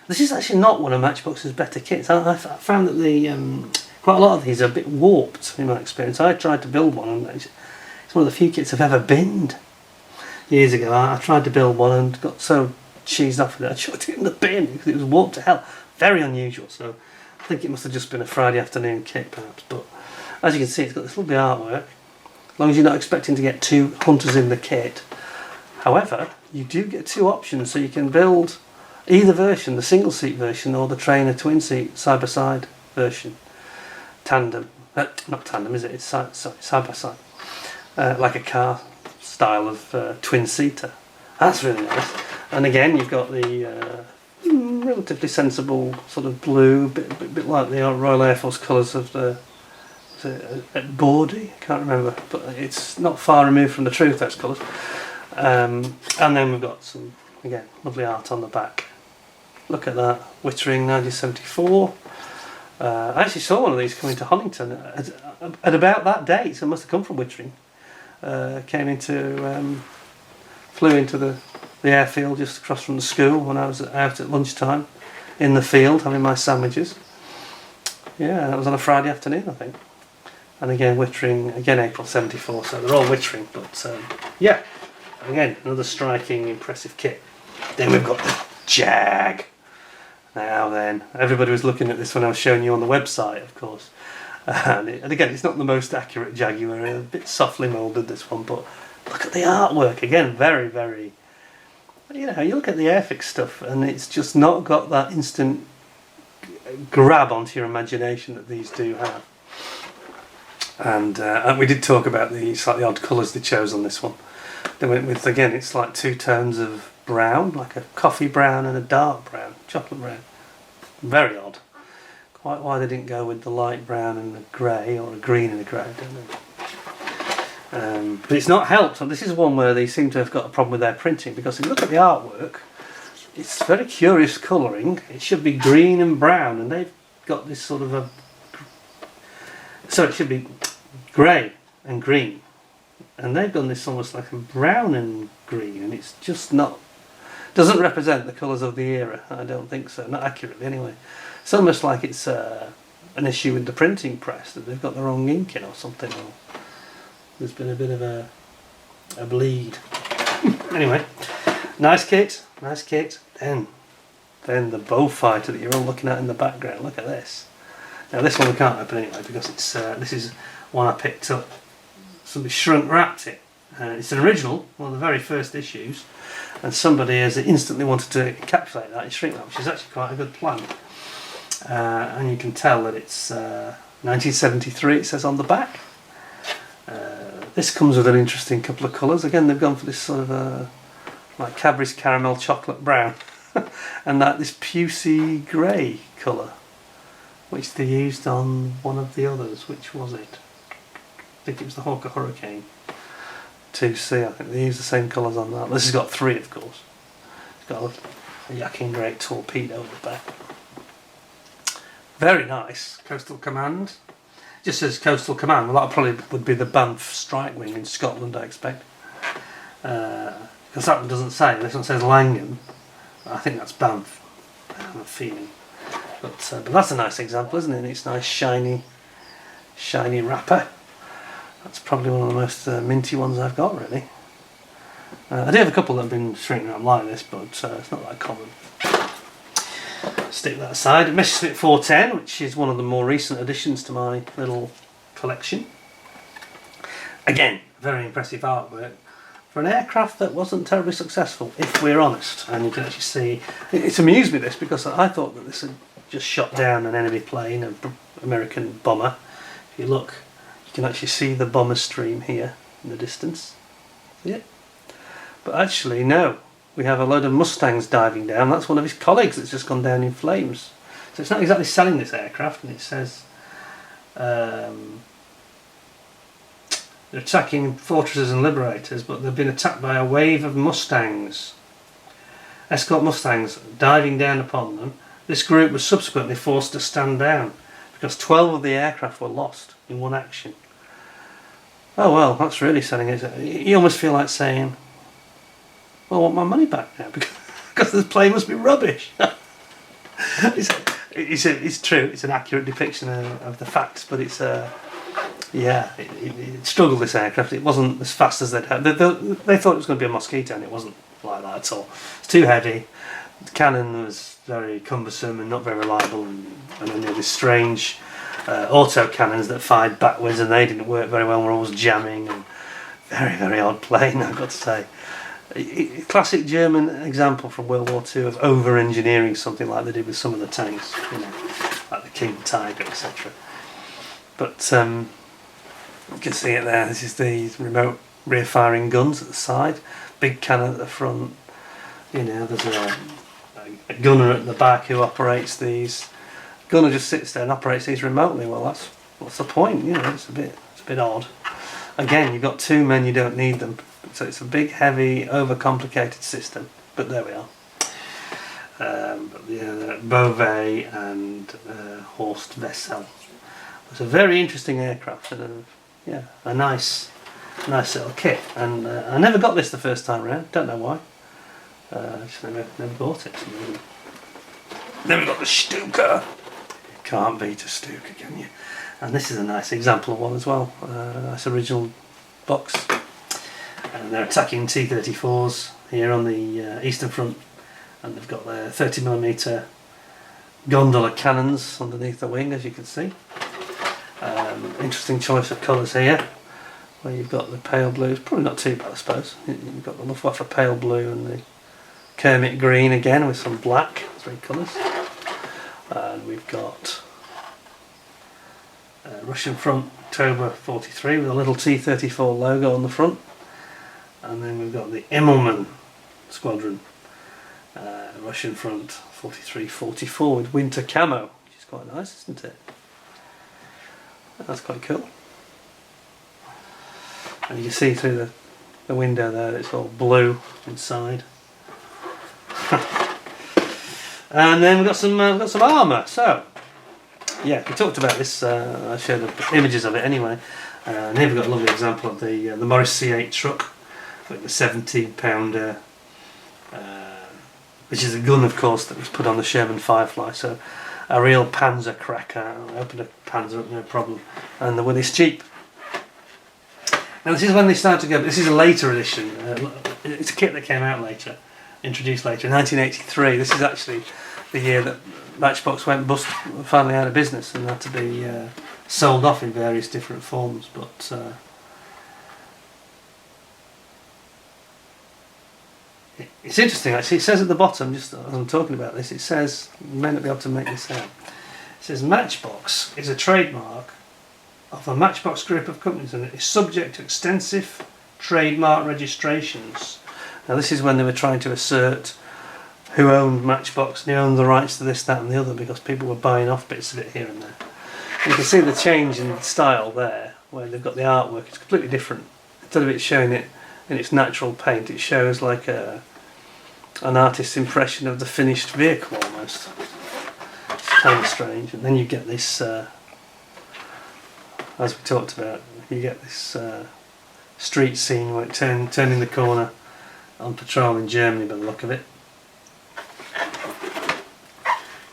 This is actually not one of Matchbox's better kits. I found that the quite a lot of these are a bit warped in my experience. I tried to build one, and it's one of the few kits I've ever binned. Years ago, I tried to build one and got so cheesed off with it, I chucked it in the bin because it was warped to hell. Very unusual, so I think it must have just been a Friday afternoon kit perhaps. But as you can see, it's got this lovely artwork, as long as you're not expecting to get two Hunters in the kit. However, you do get two options, so you can build either version, the single seat version or the trainer twin seat side by side version. Tandem, not tandem is it, it's side by side. Like a car style of twin seater. That's really nice. And again, you've got the relatively sensible sort of blue, bit like the Royal Air Force colours of the Bordy, I can't remember, but it's not far removed from the Truth X colours. And then we've got some, again, lovely art on the back. Look at that, Wittering 1974. I actually saw one of these coming to Honington at about that date, so it must have come from Wittering. Flew into the airfield just across from the school when I was out at lunchtime in the field having my sandwiches. Yeah, that was on a Friday afternoon, I think. And again, Wittering, again April 74, so they're all Wittering, but yeah, again, another striking, impressive kit. Then we've got the Jag. Now then, everybody was looking at this when I was showing you on the website, of course. And again, it's not the most accurate Jaguar, a bit softly moulded, this one, but look at the artwork again. Very, very. You know, you look at the Airfix stuff, and it's just not got that instant grab onto your imagination that these do have. And we did talk about the slightly odd colours they chose on this one. They went with, again, it's like 2 tones of brown, like a coffee brown and a dark brown, chocolate brown. Very odd. Quite why they didn't go with the light brown and a grey, or a green and a grey, I don't know. But it's not helped. This is one where they seem to have got a problem with their printing, because if you look at the artwork, it's very curious colouring. It should be green and brown, and they've got this sort of a... So it should be grey and green, and they've done this almost like a brown and green, and it's just not... doesn't represent the colours of the era. I don't think so, not accurately anyway. It's almost like it's an issue with the printing press, that they've got the wrong ink in or something, or there's been a bit of a bleed. Anyway, nice kit, nice kit. Then the bow fighter that you're all looking at in the background. Look at this. Now this one we can't open anyway, because it's this is one I picked up. Somebody shrunk wrapped it. It's an original, one of the very first issues, and somebody has instantly wanted to encapsulate that in shrink wrap, which is actually quite a good plan. And you can tell that it's 1973. It says on the back. This comes with an interesting couple of colours. Again, they've gone for this sort of like Cadbury's caramel chocolate brown, and this pucey grey colour, which they used on one of the others. Which was it? I think it was the Hawker Hurricane 2C. I think they used the same colours on that. This has got 3, of course. It's got a Yakin Great torpedo at the back. Very nice. Coastal Command. Just says Coastal Command. Well, that probably would be the Banff Strike Wing in Scotland, I expect. Because that one doesn't say. This one says Langham. I think that's Banff. I have a feeling. But that's a nice example, isn't it? It's nice shiny wrapper. That's probably one of the most minty ones I've got, really. I do have a couple that have been shrink wrapped like this, but it's not that common. Stick that aside. Messerschmitt 410, which is one of the more recent additions to my little collection. Again, very impressive artwork for an aircraft that wasn't terribly successful, if we're honest. And you can actually see, it's amused me this, because I thought that this had just shot down an enemy plane, an American bomber. If you look, you can actually see the bomber stream here in the distance. See it? But actually, no. We have a load of Mustangs diving down. That's one of his colleagues that's just gone down in flames. So it's not exactly selling this aircraft, and it says they're attacking fortresses and liberators, but they've been attacked by a wave of Mustangs. Escort Mustangs diving down upon them. This group was subsequently forced to stand down, because 12 of the aircraft were lost in one action. Oh well, that's really selling it. You almost feel like saying, well, I want my money back now, because this plane must be rubbish. It's true, it's an accurate depiction of the facts, but it's it struggled, this aircraft. It wasn't as fast as they'd had. They thought it was going to be a Mosquito, and it wasn't like that at all. It's too heavy. The cannon was very cumbersome and not very reliable, and then there were these strange auto cannons that fired backwards, and they didn't work very well. We're always jamming, and very, very odd plane, I've got to say. A classic German example from World War II of over-engineering something like they did with some of the tanks, you know, like the King Tiger, etc. But you can see it there. This is the remote rear-firing guns at the side, big cannon at the front. You know, there's a gunner at the back who operates these. Gunner just sits there and operates these remotely. Well, what's the point? You know, it's a bit odd. Again, you've got 2 men, you don't need them. So it's a big, heavy, overcomplicated system. But there we are. Beauvais and Horst Wessel. It's a very interesting aircraft, and a nice little kit. And I never got this the first time around. Don't know why. Just never bought it. Never got the Stuka. Can't beat a Stuka, can you? And this is a nice example of one as well. Nice original box. And they're attacking T-34s here on the Eastern Front, and they've got their 30mm gondola cannons underneath the wing, as you can see. Interesting choice of colours here. where you've got the pale blue. It's probably not too bad, I suppose. You've got the Luftwaffe pale blue and the Kermit green again with some black, 3 colours. And we've got Russian front October 43 with a little T-34 logo on the front. And then we've got the Immelmann squadron, Russian front 43-44 with winter camo, which is quite nice, isn't it? That's quite cool. And you can see through the window there that it's all blue inside. And then we've got some armour. So yeah, we talked about this. I showed the images of it anyway. And here we've got a lovely example of the Morris C8 truck with the 17-pounder, which is a gun, of course, that was put on the Sherman Firefly. So a real Panzer cracker. I opened a Panzer up, no problem. And the wood is cheap. Now this is when they started to go. This is a later edition. It's a kit that came out later, introduced later in 1983. This is actually the year that Matchbox went bust, finally out of business, and had to be sold off in various different forms. But it's interesting actually. It says at the bottom, just as I'm talking about this, it says, you may not be able to make this out. It says Matchbox is a trademark of the Matchbox group of companies and it is subject to extensive trademark registrations. Now this is when they were trying to assert who owned Matchbox and who owned the rights to this, that and the other, because people were buying off bits of it here and there. And you can see the change in style there, where they've got the artwork. It's completely different. Instead of it showing it in its natural paint, it shows like an artist's impression of the finished vehicle almost. It's kind of strange. And then you get this, as we talked about, you get this street scene where it turning the corner on patrol in Germany by the look of it.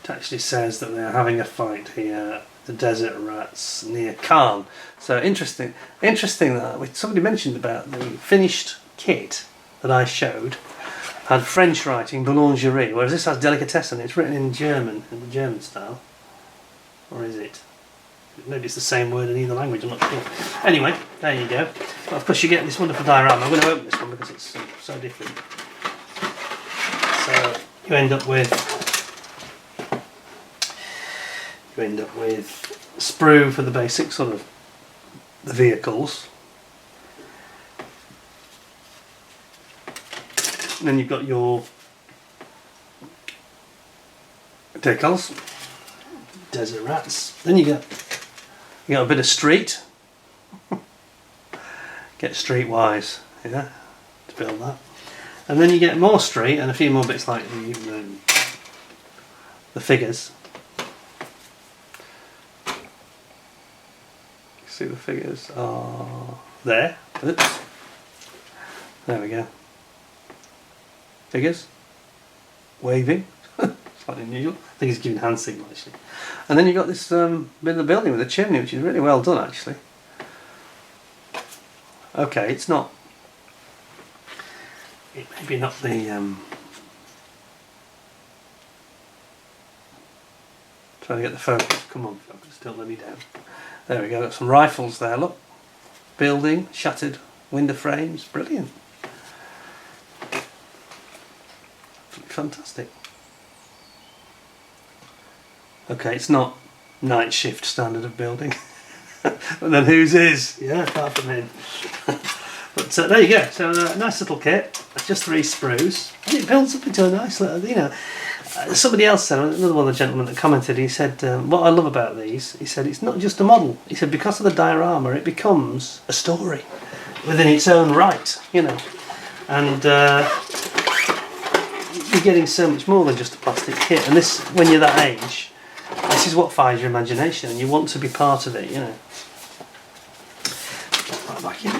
It actually says that they're having a fight here, the desert rats near Caen. So interesting that somebody mentioned about the finished kit that I showed had French writing, boulangerie, whereas this has delicatessen. It's written in German, in the German style. Or is it? Maybe it's the same word in either language, I'm not sure. Anyway, there you go. But of course you get this wonderful diorama. I'm going to open this one because it's so different. So you end up with sprue for the basic sort of the vehicles. And then you've got your decals, desert rats. Then you got a bit of street. Get streetwise, yeah, to build that. And then you get more street and a few more bits like the figures. See, the figures are there. Oops. There we go. Figures. Waving. Slightly unusual. I think it's giving hand signal actually. And then you've got this bit of the building with a chimney, which is really well done actually. Okay, it's not... It maybe not the... Trying to get the focus. Come on, focus, don't let me down. There we go, got some rifles there, look. Building, shattered window frames, brilliant. Fantastic. Okay, it's not night shift standard of building. But then whose is? Yeah, apart from him. But there you go, so nice little kit, just 3 sprues. And it builds up into a nice little, you know. Somebody else said, another one of the gentlemen that commented, he said, what I love about these, he said, it's not just a model. He said, because of the diorama, it becomes a story within its own right, you know. And you're getting so much more than just a plastic kit. And this, when you're that age, this is what fires your imagination, and you want to be part of it, you know. Right back in.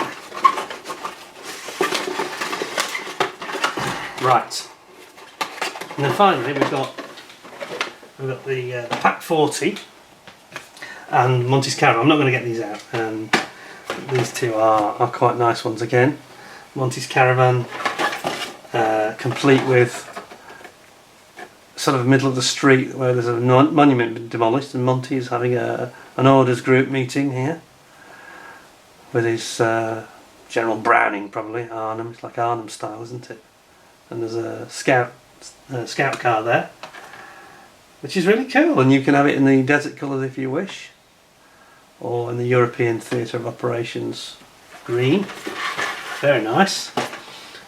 Right. And then finally we've got the Pack 40 and Monty's Caravan. I'm not going to get these out. These two are quite nice ones again. Monty's Caravan, complete with sort of middle of the street where there's a monument been demolished, and Monty is having an orders group meeting here. with his General Browning, probably Arnhem. It's like Arnhem style, isn't it? And there's a scout car there, which is really cool, and you can have it in the desert colours if you wish, or in the European Theatre of Operations green. Very nice.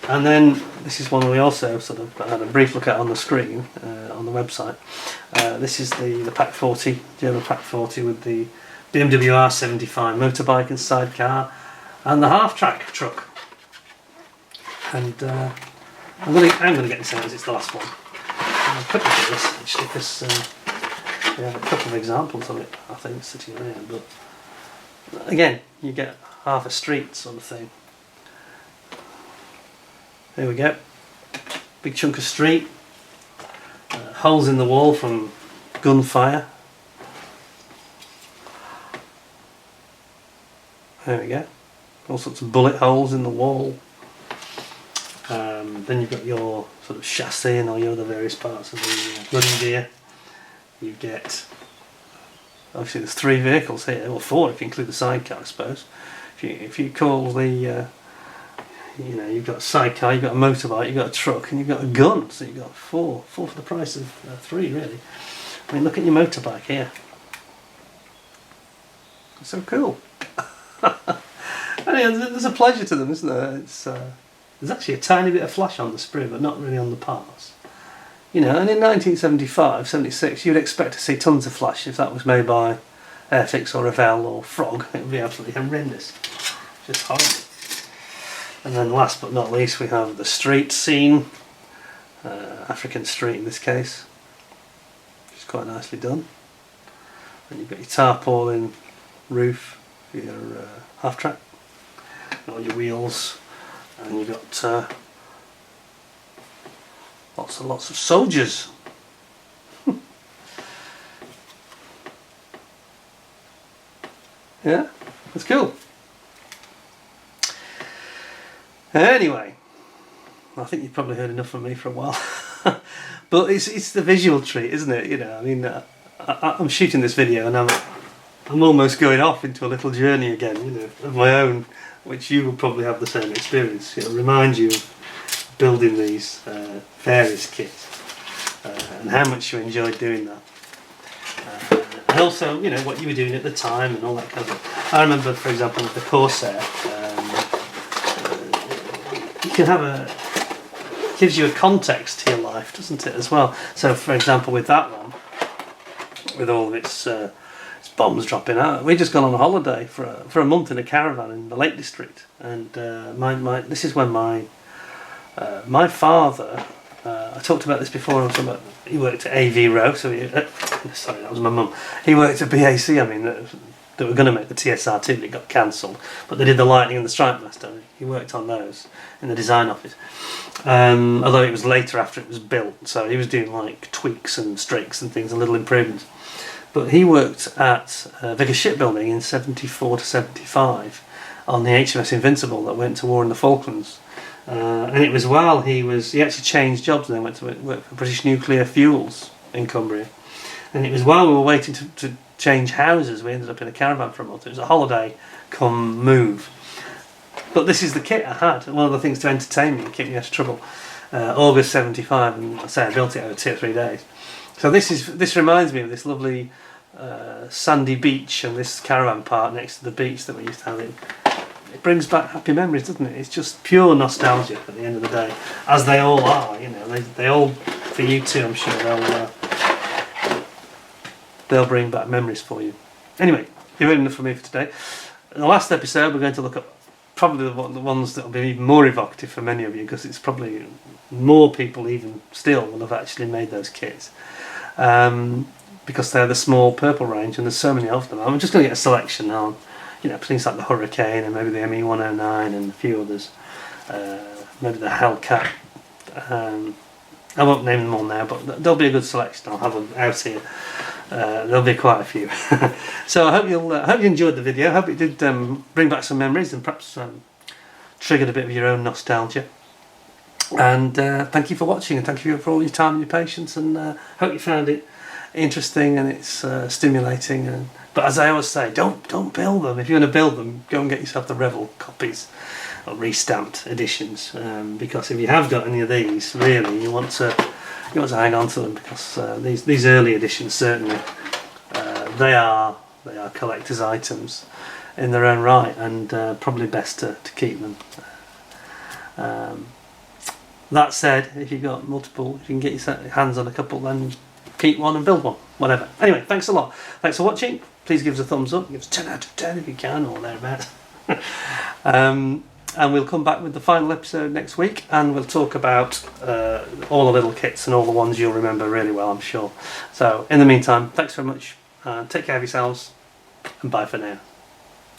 And then this is one we also sort of had a brief look at on the screen on the website. This is the Pack 40, German Pack 40, with the BMW R75 motorbike and sidecar and the half-track truck. And I'm going to get this out as it's the last one. I'll quick look at this actually, because we have a couple of examples of it, I think, sitting around. But again, you get half a street sort of thing. There we go. Big chunk of street. Holes in the wall from gunfire. There we go. All sorts of bullet holes in the wall. Then you've got your sort of chassis and all your other various parts of the running gear. You get, obviously there's 3 vehicles here, or 4 if you include the sidecar, I suppose. If you call the, you know, you've got a sidecar, you've got a motorbike, you've got a truck, and you've got a gun. So you've got 4 for the price of 3, really. I mean, look at your motorbike here. It's so cool. Anyway, there's a pleasure to them, isn't there? It's there's actually a tiny bit of flash on the sprue, but not really on the parts. You know, and in 1975, 76, you'd expect to see tons of flash if that was made by Airfix or Revell or Frog. It would be absolutely horrendous. Just horrible. And then last but not least, we have the street scene. African street in this case. Which is quite nicely done. And you've got your tarpaulin roof, your half-track, all your wheels, and you've got lots of soldiers. Yeah, that's cool. Anyway, I think you've probably heard enough from me for a while. But it's the visual treat, isn't it? You know, I mean, I'm shooting this video and I'm almost going off into a little journey again, you know, of my own, which you will probably have the same experience. It'll remind you of building these various kits and how much you enjoyed doing that. And also, you know, what you were doing at the time and all that kind of stuff. I remember, for example, with the Corsair, you can have gives you a context to your life, doesn't it, as well? So, for example, with that one, with all of its bombs dropping out, we just gone on a holiday for a month in a caravan in the Lake District, and this is when my father, I talked about this before. I was talking about, he worked at AV Row, so sorry, that was my mum. He worked at BAC. I mean, they were going to make the TSR2, but it got cancelled. But they did the Lightning and the Strike Master. He worked on those in the design office. Although it was later after it was built, so he was doing like tweaks and streaks and things and little improvements. But he worked at Vickers Shipbuilding in 74 to 75 on the HMS Invincible that went to war in the Falklands. And it was while he actually changed jobs and then went to work for British Nuclear Fuels in Cumbria. And it was while we were waiting to change houses, we ended up in a caravan for a month. It was a holiday come move. But this is the kit I had, one of the things to entertain me and keep me out of trouble. August 75, and I say I built it over 2 or 3 days. So this reminds me of this lovely sandy beach and this caravan park next to the beach that we used to have in. It brings back happy memories, doesn't it? It's just pure nostalgia at the end of the day, as they all are. You know, they all, for you too, I'm sure they'll bring back memories for you. Anyway, you've heard enough from me for today. In the last episode, we're going to look at probably the ones that will be even more evocative for many of you, because it's probably more people even still will have actually made those kits. Because they're the small purple range and there's so many of them. I'm just going to get a selection on, you know, things like the Hurricane and maybe the ME109 and a few others. Maybe the Hellcat. I won't name them all now, but there'll be a good selection. I'll have them out here. There'll be quite a few. So I hope you enjoyed the video. I hope it did bring back some memories and perhaps triggered a bit of your own nostalgia. And thank you for watching, and thank you for all your time and your patience, and hope you found it interesting and it's stimulating. But as I always say, don't build them. If you're going to build them, go and get yourself the Revel copies or restamped editions. Because if you have got any of these, really, you want to hang on to them, because these early editions certainly they are collector's items in their own right, and probably best to keep them. That said, if you've got multiple, if you can get your hands on a couple, then keep one and build one, whatever. Anyway, thanks a lot. Thanks for watching. Please give us a thumbs up. Give us 10 out of 10 if you can, or thereabouts. And we'll come back with the final episode next week, and we'll talk about all the little kits and all the ones you'll remember really well, I'm sure. So in the meantime, thanks very much. Take care of yourselves, and bye for now.